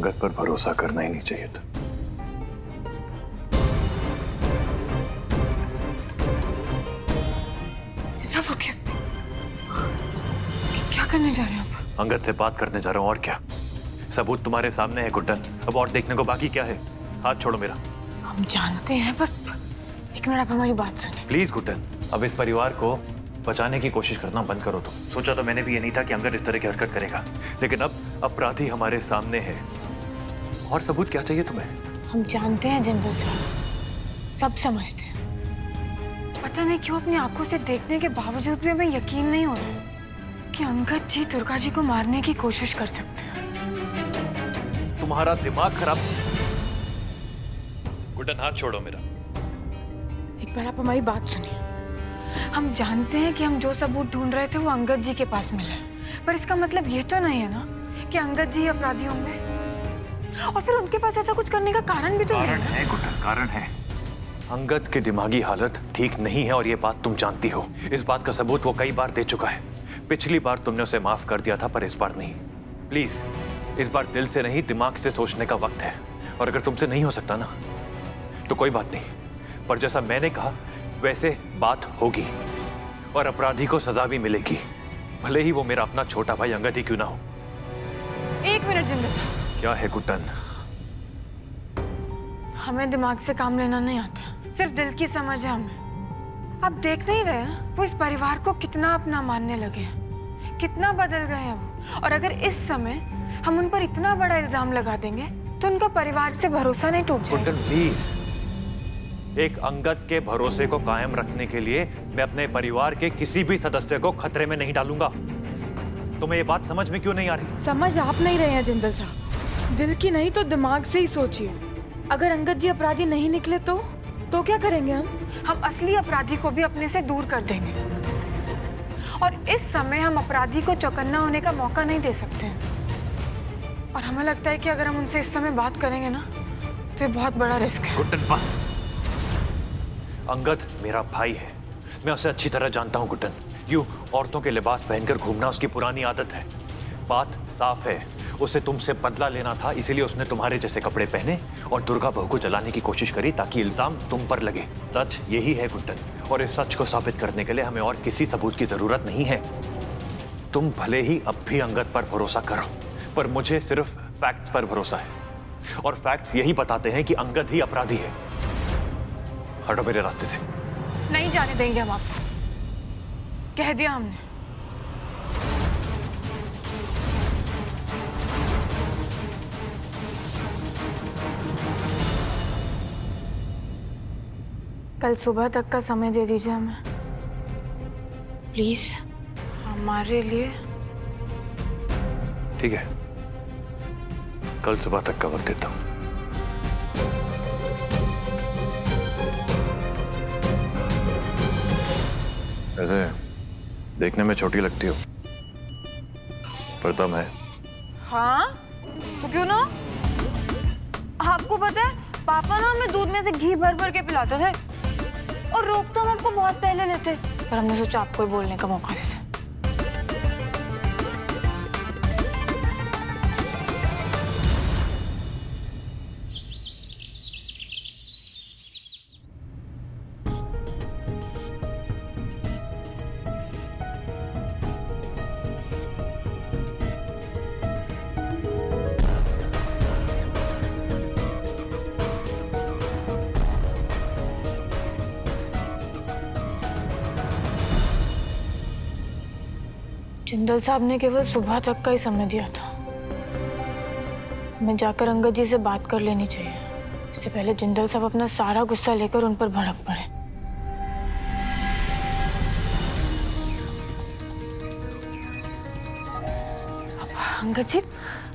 अंगद पर भरोसा करना ही नहीं चाहिए था। सब रुकिए, क्या करने जा रहे हैं आप? अंगद से बात करने जा रहा हूं, और क्या। सबूत तुम्हारे सामने है गुड्डन, अब और देखने को बाकी क्या है? हाथ छोड़ो मेरा। हम जानते हैं, पर एक मिनट आप हमारी बात सुनिए। प्लीज गुड्डन, अब इस परिवार को बचाने की कोशिश करना बंद करो। तुम सोचा तो मैंने भी ये नहीं था कि अंगद इस तरह की हरकत करेगा, लेकिन अब अपराधी हमारे सामने है। और सबूत क्या चाहिए तुम्हें? हम जानते हैं जिंदल साहब, सब समझते हैं। पता नहीं क्यों अपनी आंखों से देखने के बावजूद भी हमें यकीन नहीं हो रहा कि अंगद जी दुर्गा जी को मारने की कोशिश कर सकते हैं। तुम्हारा दिमाग खराब। गुड्डन, हाथ छोड़ो मेरा। एक बार आप हमारी बात सुनिए। हम जानते हैं कि हम जो सबूत ढूंढ रहे थे वो अंगद जी के पास मिले, पर इसका मतलब ये तो नहीं है ना कि अंगद जी अपराधी होंगे। और फिर उनके पास ऐसा कुछ करने का कारण भी तो नहीं है गुड्डन, कारण है। अंगद की दिमागी हालत ठीक नहीं है और ये बात तुम जानती हो। इस बात का सबूत वो कई बार दे चुका है। पिछली बार तुमने उसे माफ कर दिया था, पर इस बार नहीं। प्लीज इस बार दिल से नहीं, दिमाग से सोचने का वक्त है। और अगर तुमसे नहीं हो सकता ना तो कोई बात नहीं, पर जैसा मैंने कहा वैसे बात होगी और अपराधी को सजा भी मिलेगी, भले ही वो मेरा अपना छोटा भाई अंगद ही क्यों ना हो। एक मिनट जिंदल साहब। क्या है गुड्डन? हमें दिमाग से काम लेना नहीं आता, सिर्फ दिल की समझ है हमें। आप देख नहीं रहे हैं वो इस परिवार को कितना अपना मानने लगे हैं, कितना बदल गए हैं वो। और अगर इस समय हम उन पर इतना बड़ा इल्जाम लगा देंगे तो उनका परिवार से भरोसा नहीं टूट जाएगा। गुड्डन प्लीज, एक अंगद के भरोसे को कायम रखने के लिए मैं अपने परिवार के किसी भी सदस्य को खतरे में नहीं डालूंगा। तुम्हें ये बात समझ में क्यों नहीं आ रही? समझ आप नहीं रहे हैं जिंदल साहब, दिल की नहीं तो दिमाग से ही सोचिए। अगर अंगद जी अपराधी नहीं निकले तो क्या करेंगे हम असली अपराधी को भी अपने से दूर कर देंगे। और इस समय हम अपराधी को चौकन्ना होने का मौका नहीं दे सकते हैं। और हमें लगता है कि अगर हम उनसे इस समय बात करेंगे ना तो ये बहुत बड़ा रिस्क है। गुड्डन बस। अंगद मेरा भाई है, मैं उसे अच्छी तरह जानता हूं गुड्डन। यूं औरतों के लिबास पहनकर घूमना उसकी पुरानी आदत है। बात साफ है, उसे तुमसे बदला लेना था, इसीलिए उसने तुम्हारे जैसे कपड़े पहने और दुर्गा बहू को जलाने की कोशिश करी ताकि इल्जाम तुम पर लगे। सच यही है गुड्डन, और इस सच को साबित करने के लिए हमें और किसी सबूत की जरूरत नहीं है। तुम भले ही अब भी अंगद पर भरोसा करो, पर मुझे सिर्फ फैक्ट्स पर भरोसा है, और फैक्ट्स यही बताते हैं कि अंगद ही अपराधी है। हटो मेरे रास्ते से। नहीं जाने देंगे हम आपको, कह दिया हमने। कल सुबह तक का समय दे दीजिए हमें प्लीज, हमारे लिए। ठीक है, कल सुबह तक का वक्त देता हूं। ऐसे देखने में छोटी लगती हो, पर दम है। हाँ तो क्यों ना। आपको पता है पापा ना हमें दूध में से घी भर भर के पिलाते थे, और रोक तो हम आपको बहुत पहले लेते, पर हमने सोचा आपको ही बोलने का मौका देते। जिंदल साहब ने केवल सुबह तक का ही समय दिया था। मैं जाकर अंगद जी से बात कर लेनी चाहिए, इससे पहले जिंदल साहब अपना सारा गुस्सा लेकर उन पर भड़क पड़े। अंगद जी।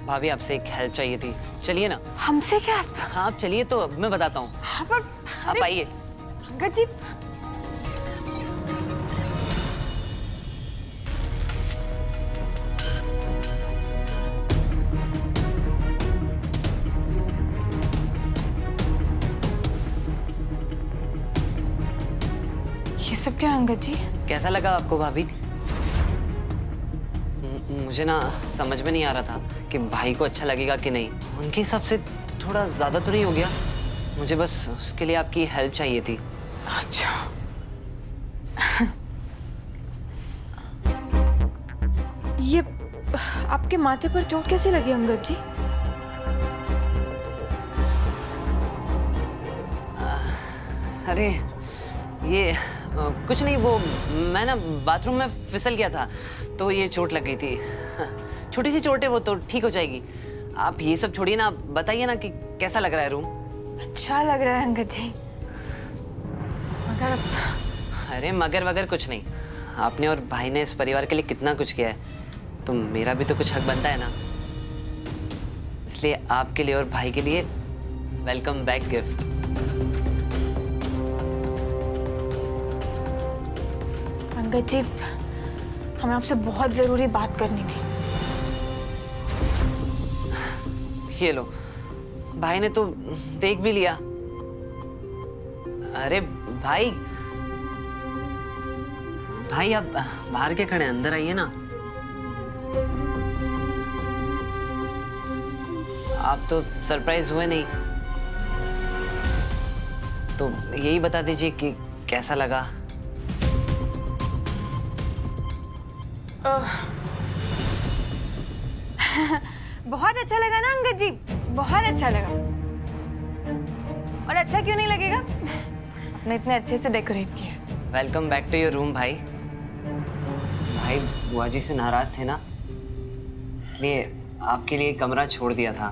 भाभी आपसे एक हेल्प चाहिए थी, चलिए ना। हमसे क्या? हाँ आप चलिए, तो मैं बताता हूँ। हाँ पर आप आइए। अंगद जी। ये सब क्या अंगद जी? कैसा लगा आपको भाभी? मुझे ना समझ में नहीं आ रहा था कि भाई को अच्छा लगेगा कि नहीं। उनके हिसाब से थोड़ा ज़्यादा तो नहीं हो गया? मुझे बस उसके लिए आपकी हेल्प चाहिए थी। अच्छा। ये आपके माथे पर चोट कैसे लगी अंगद जी? अरे ये कुछ नहीं, वो मैं ना बाथरूम में फिसल गया था तो ये चोट लग गई थी। छोटी सी चोट है, वो तो ठीक हो जाएगी। आप ये सब छोड़िए ना, बताइए ना कि कैसा लग रहा है रूम? अच्छा लग रहा है अंगद जी, मगर अरे मगर वगर कुछ नहीं। आपने और भाई ने इस परिवार के लिए कितना कुछ किया है, तो मेरा भी तो कुछ हक बनता है ना। इसलिए आपके लिए और भाई के लिए वेलकम बैक गिफ्ट। अंगद जी, हमें आपसे बहुत जरूरी बात करनी थी। ये लो, भाई ने तो देख भी लिया। अरे भाई, भाई आप बाहर के खड़े, अंदर आइए ना। आप तो सरप्राइज हुए नहीं, तो यही बता दीजिए कि कैसा लगा। बहुत अच्छा लगा ना अंगद जी, बहुत अच्छा लगा। और अच्छा क्यों नहीं लगेगा? आपने इतने अच्छे से डेकोरेट किया। Welcome back to your room भाई। भाई बुआ जी से नाराज थे ना, इसलिए आपके लिए कमरा छोड़ दिया था।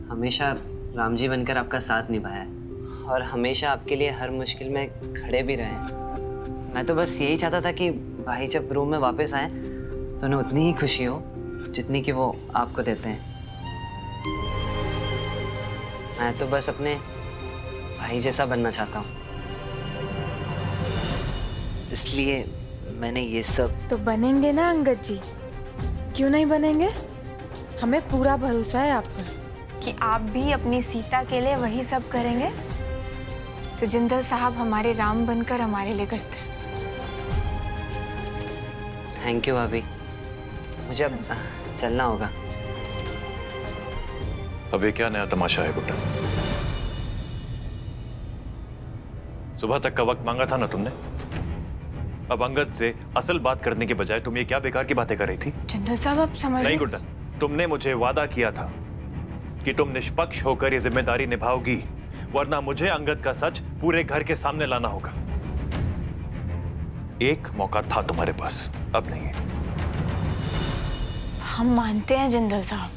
हमेशा राम जी बनकर आपका साथ निभाया और हमेशा आपके लिए हर मुश्किल में खड़े भी रहे। मैं तो बस यही चाहता था कि भाई जब रूम में वापस आए तो उन्हें उतनी ही खुशी हो जितनी कि वो आपको देते हैं। मैं तो बस अपने भाई जैसा बनना चाहता हूँ, इसलिए मैंने ये सब। तो बनेंगे ना अंगद जी, क्यों नहीं बनेंगे? हमें पूरा भरोसा है आप पर कि आप भी अपनी सीता के लिए वही सब करेंगे जो जिंदल साहब हमारे राम बनकर हमारे लिए करते हैं। थैंक यू भाभी, मुझे अब चलना होगा। अब ये क्या नया तमाशा है गुड्डन? सुबह तक का वक्त मांगा था ना तुमने। अब अंगद से असल बात करने के बजाय तुम ये क्या बेकार की बातें कर रही थी? जिंदल साहब आप समझ नहीं गुड्डन, तुमने मुझे वादा किया था कि तुम निष्पक्ष होकर ये जिम्मेदारी निभाओगी, वरना मुझे अंगद का सच पूरे घर के सामने लाना होगा। एक मौका था तुम्हारे पास, अब नहीं है। हम मानते हैं जिंदल साहब,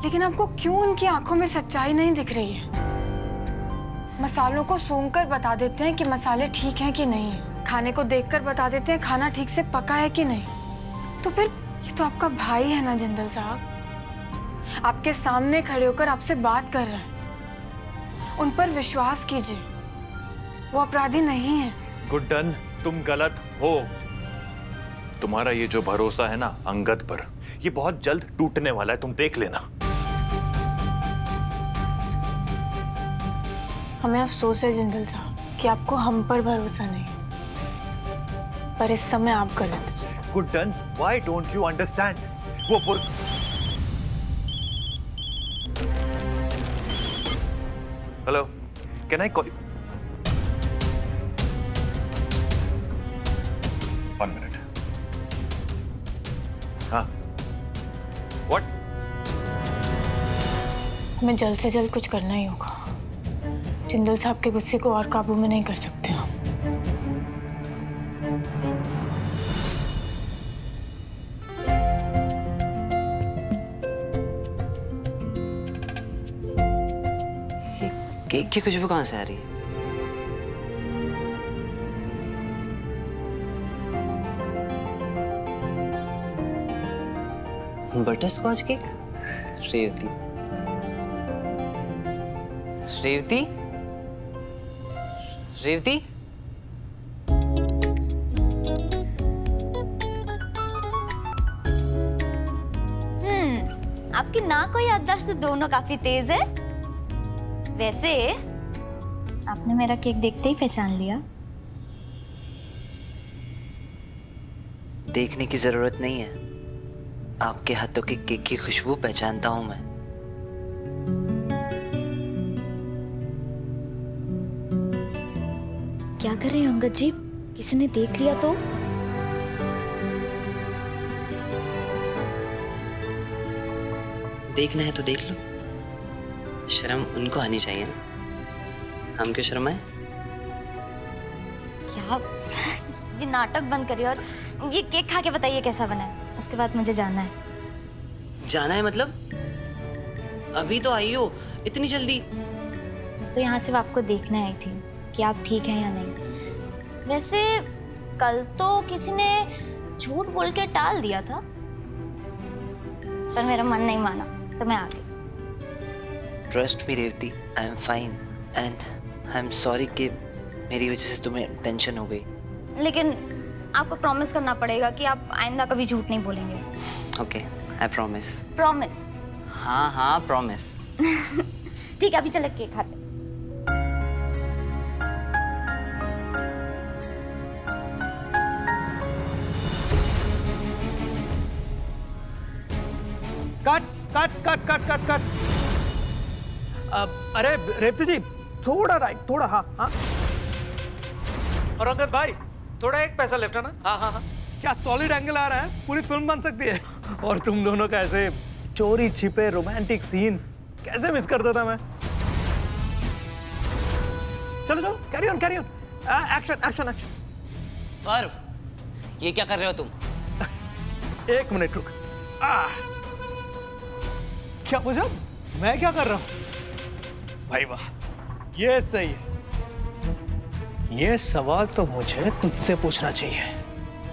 लेकिन आपको क्यों उनकी आंखों में सच्चाई नहीं दिख रही है? मसालों को सूंघकर बता देते हैं कि मसाले ठीक हैं कि नहीं, खाने को देखकर बता देते हैं खाना ठीक से पका है कि नहीं। तो फिर ये तो आपका भाई है ना जिंदल साहब, आपके सामने खड़े होकर आपसे बात कर रहे हैं। उन पर विश्वास कीजिए, वो अपराधी नहीं है। गुड्डन, तुम गलत हो। तुम्हारा ये जो भरोसा है ना अंगद पर, ये बहुत जल्द टूटने वाला है, तुम देख लेना। हमें अफसोस है जिंदल साहब कि आपको हम पर भरोसा नहीं, पर इस समय आप गलत हैं। Guddan, why don't you understand? वो hello, can I call you? 1 minute. हाँ, what? हमें जल्द से जल्द कुछ करना ही होगा। जिंदल साहब के गुस्से को और काबू में नहीं कर सकते हम। ये केक की खुशबू कहाँ से आ रही है? Butter scotch cake? Revati, Revati, Revati, आपकी नाक और याददाश्त दोनों काफी तेज है। वैसे आपने मेरा केक देखते ही पहचान लिया। देखने की जरूरत नहीं है, आपके हाथों की केक की खुशबू पहचानता हूं मैं। क्या कर रहे हैं अंगद जी? किसी ने देख लिया तो? देखना है तो देख लो, शर्म उनको आनी चाहिए ना, हम क्यों शर्माए? क्या ये नाटक बंद करिए और ये केक खा के बताइए कैसा बना है, उसके बाद मुझे जानना है। जाना है मतलब? अभी तो आई हो, इतनी जल्दी? तो यहाँ सिर्फ आपको देखने आई थी कि आप ठीक हैं या नहीं। वैसे कल तो किसी ने झूठ बोल के टाल दिया था, पर मेरा मन नहीं माना तो मैं आ गई। Trust me Revati, I am fine and I am sorry कि मेरी वजह से तुम्हें टेंशन हो गई। लेकिन आपको प्रॉमिस करना पड़ेगा कि आप आइंदा कभी झूठ नहीं बोलेंगे। Okay, I promise. प्रॉमिस? हाँ हाँ प्रॉमिस। ठीक है, अभी चले केक खाते। Cut cut cut cut cut cut. अरे रेवती जी, थोड़ा राइट, थोड़ा हाँ हाँ। और अंगद भाई, थोड़ा एक पैसा लेफ्ट है ना? हाँ हाँ हाँ। क्या सॉलिड एंगल आ रहा है, पूरी फिल्म बन सकती है। और तुम दोनों का ऐसे चोरी छिपे रोमांटिक सीन कैसे मिस करता था मैं। चलो चलो, carry on carry on, action action action. पर्व, ये क्या कर रहे हो तुम? एक मिनट रुक। क्या पूछा? मैं क्या कर रहा हूं? भाई वाह, ये सही है। ये सवाल तो मुझे तुझसे पूछना चाहिए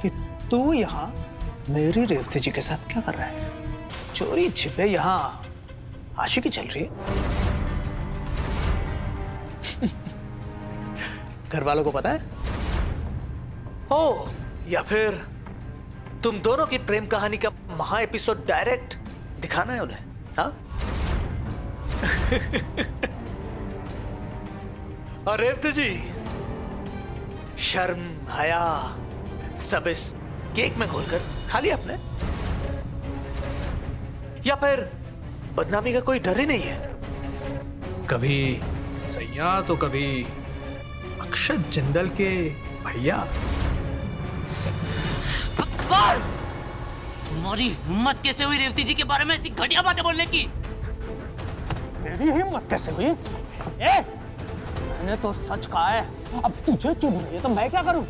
कि तू यहाँ मेरी रेवती जी के साथ क्या कर रहा है? चोरी छिपे यहाँ आशिकी चल रही है। घर वालों को पता है? ओ, या फिर तुम दोनों की प्रेम कहानी का महा एपिसोड डायरेक्ट दिखाना है उन्हें? हाँ? और रेवती जी, शर्म हया सब इस केक में घोलकर खा लिया आपने? या फिर बदनामी का कोई डर ही नहीं है? कभी सैया तो कभी अक्षत जिंदल के भैया। तुम्हारी हिम्मत कैसे हुई रेवती जी के बारे में ऐसी घटिया बातें बोलने की? मेरी हिम्मत कैसे हुई? मैंने तो सच कहा है, अब तुझे चुभ रही है तो मैं क्या करूं?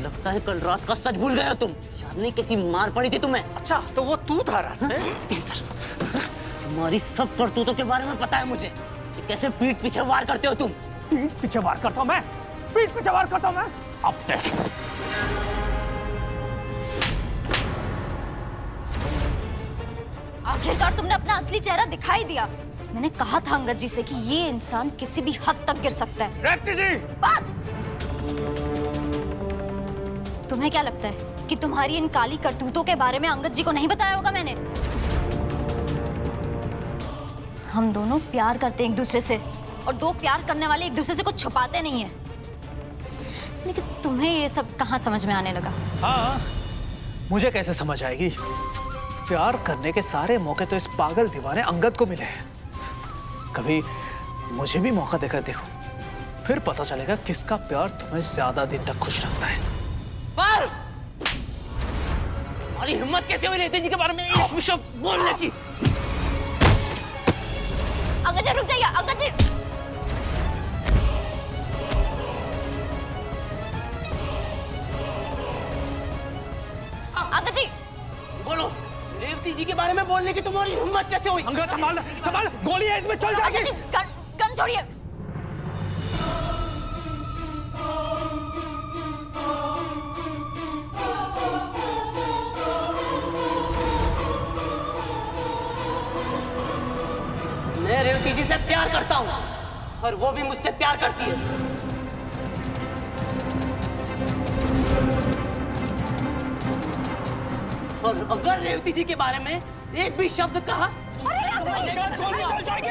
लगता है कल रात का सच भूल गए हो तुम। याद नहीं कैसी मार पड़ी थी तुम्हें? अच्छा, तो वो तू था रात में? इस तरह तुम्हारी सब करतूतों के बारे में पता है मुझे, कि कैसे पीठ पीछे वार करते हो तुम। पीठ पीछे वार करता हूं मैं? पीठ पीछे वार करता हूं मैं? अब देख। आखिरकार तुमने अपना असली चेहरा दिखाई दिया। मैंने कहा था अंगद जी से कि ये इंसान किसी भी हद तक गिर सकता है। रेवती जी! बस! तुम्हें क्या लगता है कि तुम्हारी इन काली करतूतों के बारे में अंगद जी को नहीं बताया होगा मैंने? हम दोनों प्यार करते हैं एक दूसरे से, और दो प्यार करने वाले एक दूसरे से कुछ छुपाते नहीं है। लेकिन तुम्हें ये सब कहाँ समझ में आने लगा? हाँ, मुझे कैसे समझ आएगी? प्यार करने के सारे मौके तो इस पागल दीवाने अंगद को मिले हैं। कभी मुझे भी मौका देकर देखो, फिर पता चलेगा किसका प्यार तुम्हें ज्यादा दिन तक खुश रखता है। पर तुम्हारी हिम्मत कैसे हुई रेवती जी के बारे में एक भी शब्द बोलने की? अंगद जी रुक जाइए, अंगद जी। अंगद जी बोलो, रेवती जी के बारे में बोलने की तुम्हारी हिम्मत कैसे हुई? अंगद संभाल, संभाल, गोली है इसमें, चल जाएगी। अंगद जी, गन छोड़िए। मैं रेवती जी से प्यार करता हूँ और वो भी मुझसे प्यार करती है। और अगर रेवती जी के बारे में एक भी शब्द कहा, गोली चल जाएगी।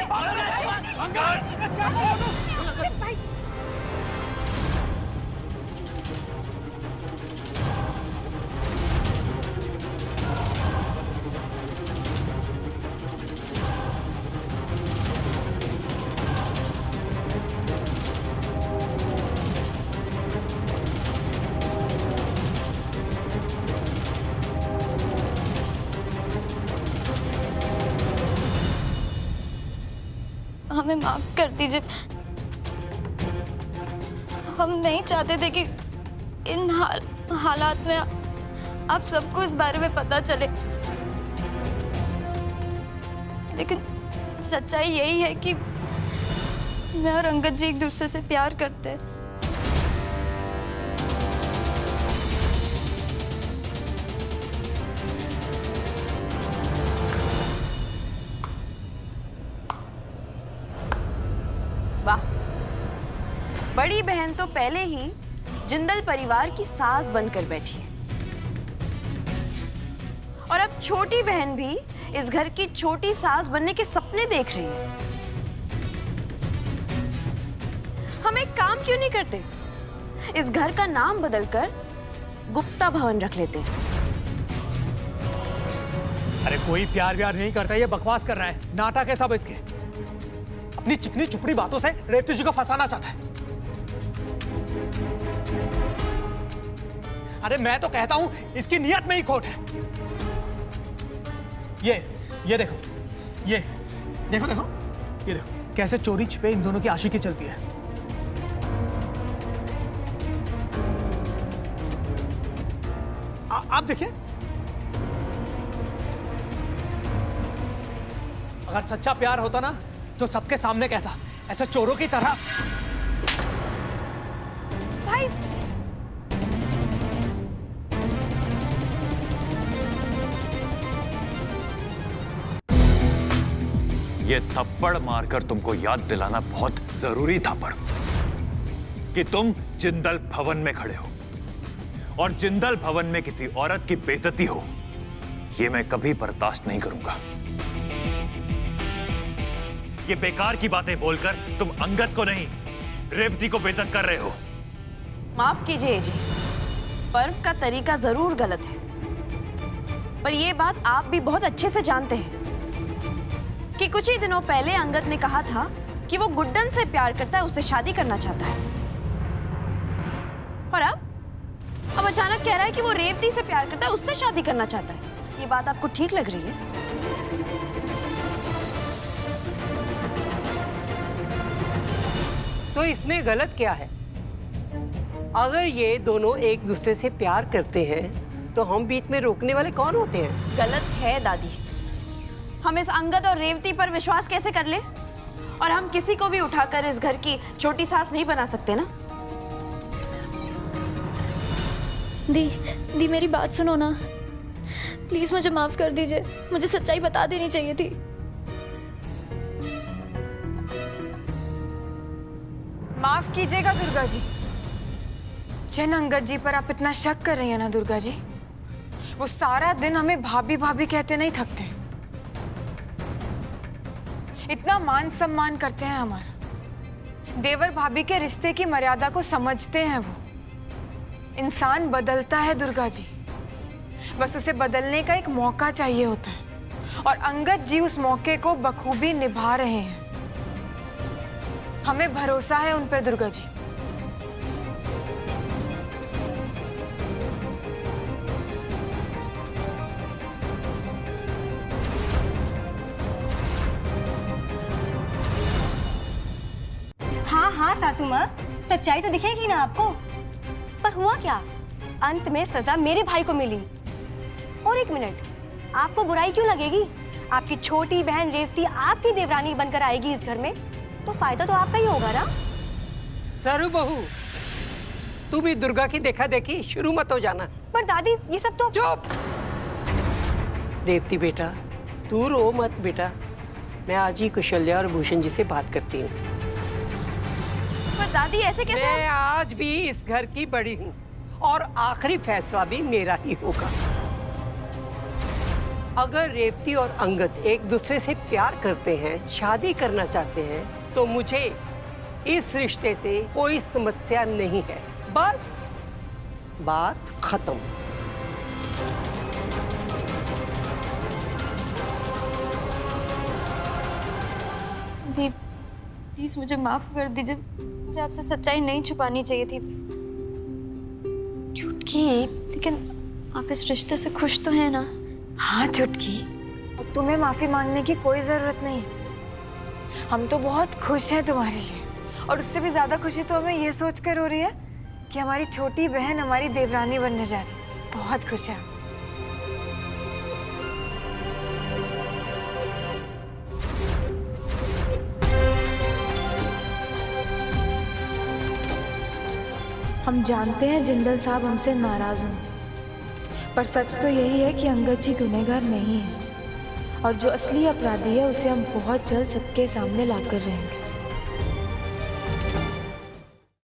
हमें माफ कर दीजिए। हम नहीं चाहते थे कि इन हालात में आप सबको इस बारे में पता चले, लेकिन सच्चाई यही है कि मैं और अंगद जी एक दूसरे से प्यार करते हैं। वाह, बड़ी बहन तो पहले ही जिंदल परिवार की सास बनकर बैठी है और अब छोटी बहन भी इस घर की छोटी सास बनने के सपने देख रही है। हम एक काम क्यों नहीं करते, इस घर का नाम बदलकर गुप्ता भवन रख लेते हैं। अरे कोई प्यार व्यार नहीं करता, ये बकवास कर रहा है, नाटक है सब इसके। अपनी चिकनी चुपड़ी बातों से रेवती जी को फंसाना चाहता है। अरे मैं तो कहता हूं इसकी नियत में ही खोट है। ये देखो, ये देखो देखो, ये देखो कैसे चोरी छिपे इन दोनों की आशिकी चलती है। आप देखिए, अगर सच्चा प्यार होता ना तो सबके सामने कहता, ऐसे चोरों की तरह। भाई ये थप्पड़ मारकर तुमको याद दिलाना बहुत जरूरी था पर कि तुम जिंदल भवन में खड़े हो और जिंदल भवन में किसी औरत की बेइज्जती हो, ये मैं कभी बर्दाश्त नहीं करूंगा। ये बेकार की बातें बोलकर तुम अंगद को नहीं, रेवती को बेइज्जत कर रहे हो। माफ कीजिए जी, पर्व का तरीका जरूर गलत है, पर यह बात आप भी बहुत अच्छे से जानते हैं कि कुछ ही दिनों पहले अंगद ने कहा था कि वो गुड्डन से प्यार करता है, उससे शादी करना चाहता है, और अब अचानक कह रहा है कि वो रेवती से प्यार करता है, उससे शादी करना चाहता है। ये बात आपको ठीक लग रही है? तो इसमें गलत क्या है? अगर ये दोनों एक दूसरे से प्यार करते हैं तो हम बीच में रोकने वाले कौन होते हैं? गलत है दादी। हम इस अंगद और रेवती पर विश्वास कैसे कर ले? और हम किसी को भी उठाकर इस घर की छोटी सास नहीं बना सकते ना। दी मेरी बात सुनो ना, प्लीज मुझे माफ कर दीजिए, मुझे सच्चाई बता देनी चाहिए थी। माफ कीजिएगा दुर्गा जी, जिन अंगद जी पर आप इतना शक कर रही हैं ना दुर्गा जी, वो सारा दिन हमें भाभी भाभी कहते नहीं थकते। इतना मान सम्मान करते हैं हमारा, देवर भाभी के रिश्ते की मर्यादा को समझते हैं। वो इंसान बदलता है दुर्गा जी, बस उसे बदलने का एक मौका चाहिए होता है, और अंगद जी उस मौके को बखूबी निभा रहे हैं। हमें भरोसा है उन पर दुर्गा जी। हाँ हाँ सासू माँ, सच्चाई तो दिखेगी ना आपको। पर हुआ क्या, अंत में सजा मेरे भाई को मिली। और एक मिनट, आपको बुराई क्यों लगेगी? आपकी छोटी बहन रेवती आपकी देवरानी बनकर आएगी इस घर में, तो फायदा तो आपका ही होगा ना। सरू बहू, तू भी दुर्गा की देखा देखी शुरू मत हो जाना। पर दादी ये सब तो। चुप! रेवती बेटा, तू रो मत बेटा, मैं आज ही कुशल्या और भूषण जी से बात करती हूँ। पर दादी ऐसे कैसे? मैं आज भी इस घर की बड़ी हूँ और आखिरी फैसला भी मेरा ही होगा। अगर रेवती और अंगद एक दूसरे से प्यार करते हैं, शादी करना चाहते हैं, तो मुझे इस रिश्ते से कोई समस्या नहीं है। बस बात खत्म। दीप, प्लीज मुझे माफ कर दीजिए, मुझे आपसे सच्चाई नहीं छुपानी चाहिए थी। चुटकी, लेकिन आप इस रिश्ते से खुश तो हैं ना? हाँ चुटकी, और तुम्हें माफी मांगने की कोई जरूरत नहीं है। हम तो बहुत खुश हैं तुम्हारे लिए, और उससे भी ज़्यादा खुशी तो हमें ये सोचकर हो रही है कि हमारी छोटी बहन हमारी देवरानी बनने जा रही है। बहुत खुश है। हम जानते हैं जिंदल साहब हमसे नाराज होंगे, पर सच तो यही है कि अंगद जी गुनहगार नहीं है, और जो असली अपराधी है उसे हम बहुत जल्द सबके सामने लाकर रहेंगे।